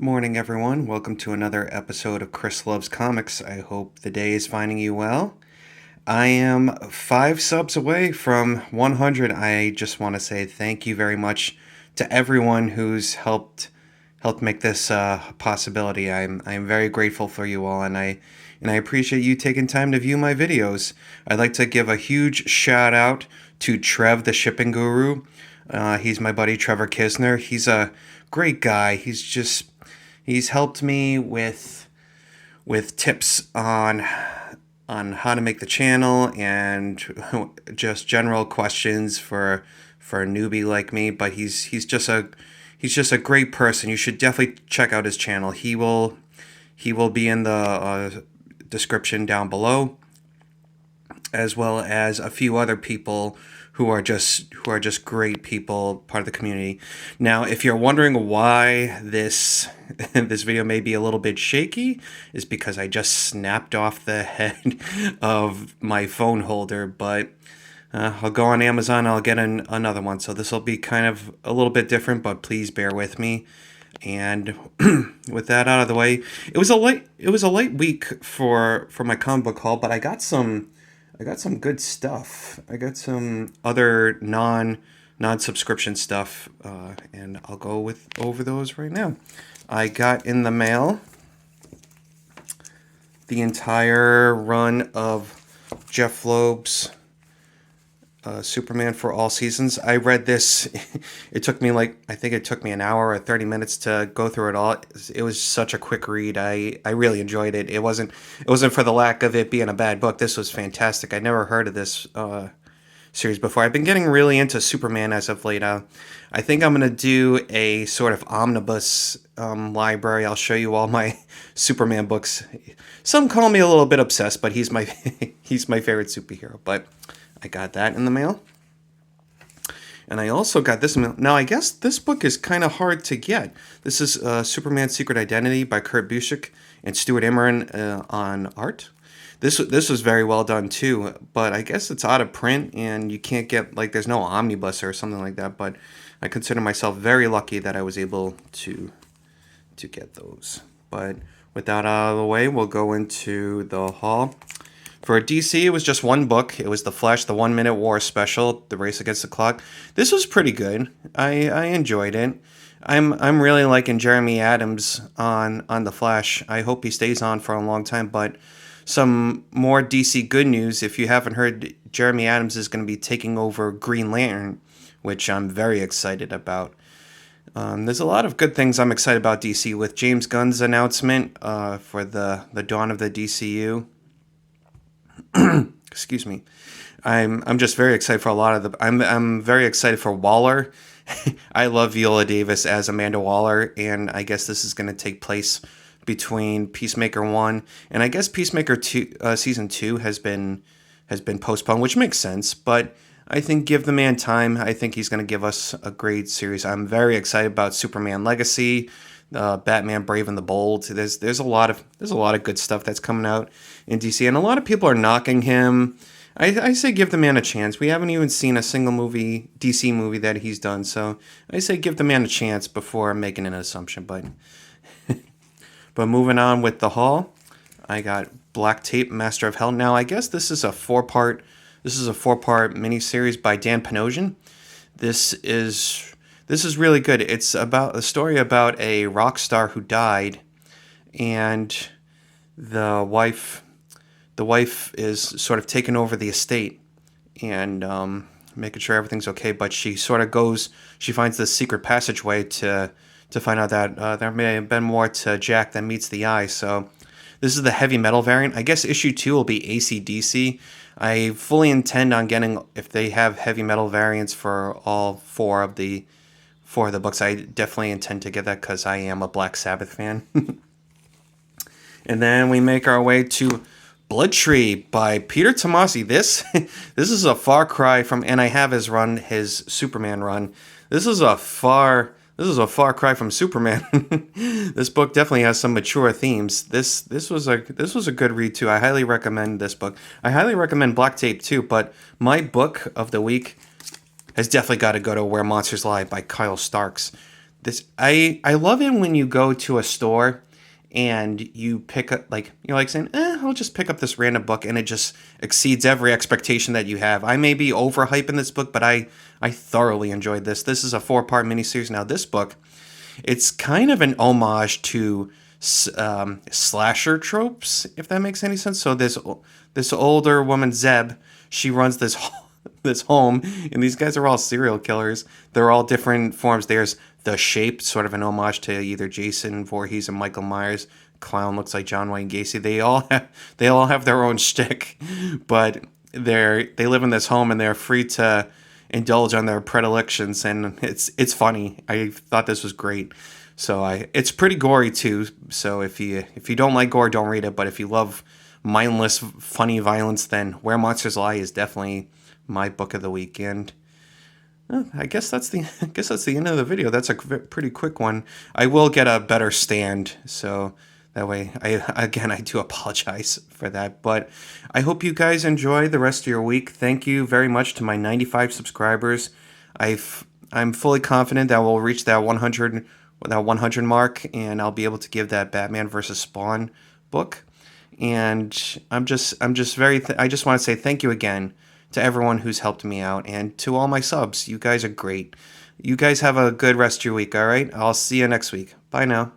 Morning, everyone. Welcome to another episode of Chris Loves Comics. I hope the day is finding you well. I am 5 subs away from 100. I just want to say thank you very much to everyone who's helped make this a possibility. I'm very grateful for you all, and I appreciate you taking time to view my videos. I'd like to give a huge shout out to Trev, the shipping guru. He's my buddy Trevor Kisner. He's a great guy. He's helped me with tips on how to make the channel and just general questions for a newbie like me. But he's just a great person. You should definitely check out his channel. He will be in the description down below, as well as a few other people who are just great people, part of the community. Now, if you're wondering why this video may be a little bit shaky, is because I just snapped off the head of my phone holder. But I'll go on Amazon. I'll get another one. So this will be kind of a little bit different, but please bear with me. And with that out of the way, it was a light week for my comic book haul, but I got some good stuff. I got some other non-subscription stuff, and I'll go over those right now. I got in the mail the entire run of Jeff Loeb's Superman for All Seasons. I read this. It took me I think it took me an hour or 30 minutes to go through it all. It was such a quick read. I really enjoyed it. It wasn't for the lack of it being a bad book. This was fantastic. I never heard of this series before. I've been getting really into Superman as of late. I think I'm going to do a sort of omnibus library. I'll show you all my Superman books. Some call me a little bit obsessed, but he's my favorite superhero. But I got that in the mail. And I also got this in the mail. Now, I guess this book is kind of hard to get. This is Superman's Secret Identity by Kurt Busiek and Stuart Immonen on art. This was very well done, too. But I guess it's out of print, and you can't get, there's no omnibus or something like that. But I consider myself very lucky that I was able to get those. But with that out of the way, we'll go into the haul. For DC, it was just one book. It was The Flash, the 1 Minute War Special, The Race Against the Clock. This was pretty good. I enjoyed it. I'm really liking Jeremy Adams on The Flash. I hope he stays on for a long time. But some more DC good news, if you haven't heard, Jeremy Adams is going to be taking over Green Lantern, which I'm very excited about. There's a lot of good things I'm excited about DC with James Gunn's announcement for the dawn of the DCU. Excuse me. I'm just very excited for a lot of the. I'm very excited for Waller. I love Viola Davis as Amanda Waller, and I guess this is going to take place between Peacemaker 1 and I guess Peacemaker 2. Season 2 has been postponed, which makes sense. But I think give the man time. I think he's going to give us a great series. I'm very excited about Superman Legacy. Batman Brave and the Bold. There's a lot of good stuff that's coming out in DC, and a lot of people are knocking him. I say give the man a chance. We haven't even seen a single DC movie that he's done, so I say give the man a chance before making an assumption. But moving on with the haul, I got Black Tape, Master of Hell. Now I guess this is a four-part miniseries by Dan Panosian. This is really good. It's about a story about a rock star who died, and the wife is sort of taking over the estate and making sure everything's okay. But she finds this secret passageway to find out that there may have been more to Jack than meets the eye. So this is the heavy metal variant. I guess issue 2 will be AC/DC. I fully intend on getting, if they have heavy metal variants for all four of the books, I definitely intend to get that because I am a Black Sabbath fan. And then we make our way to Blood Tree by Peter Tomasi. This is a far cry from, and I have his Superman run. This is a far cry from Superman. This book definitely has some mature themes. This was a good read too. I highly recommend this book. I highly recommend Black Tape too. But my book of the week has definitely got to go to Where Monsters Lie by Kyle Starks. this I love it when you go to a store and you pick up, like, you're like saying, I'll just pick up this random book, and it just exceeds every expectation that you have. I may be overhyping this book, but I thoroughly enjoyed this. This is a 4-part miniseries. Now, this book, it's kind of an homage to slasher tropes, if that makes any sense. So this older woman, Zeb, she runs this this home, and these guys are all serial killers. They're all different forms. There's the Shape, sort of an homage to either Jason Voorhees and Michael Myers. Clown looks like John Wayne Gacy. They all have their own shtick, but they live in this home, and they're free to indulge on their predilections, and it's funny. I thought this was great. So it's pretty gory too. So if you don't like gore, don't read it. But if you love mindless, funny violence, then Where Monsters Lie is definitely my book of the weekend. I guess that's the end of the video. That's a pretty quick one. I will get a better stand, so that way I do apologize for that. But I hope you guys enjoy the rest of your week. Thank you very much to my 95 subscribers. I'm fully confident that we'll reach that 100 mark, and I'll be able to give that Batman versus Spawn book. And I just want to say thank you again to everyone who's helped me out, and to all my subs. You guys are great. You guys have a good rest of your week, all right? I'll see you next week. Bye now.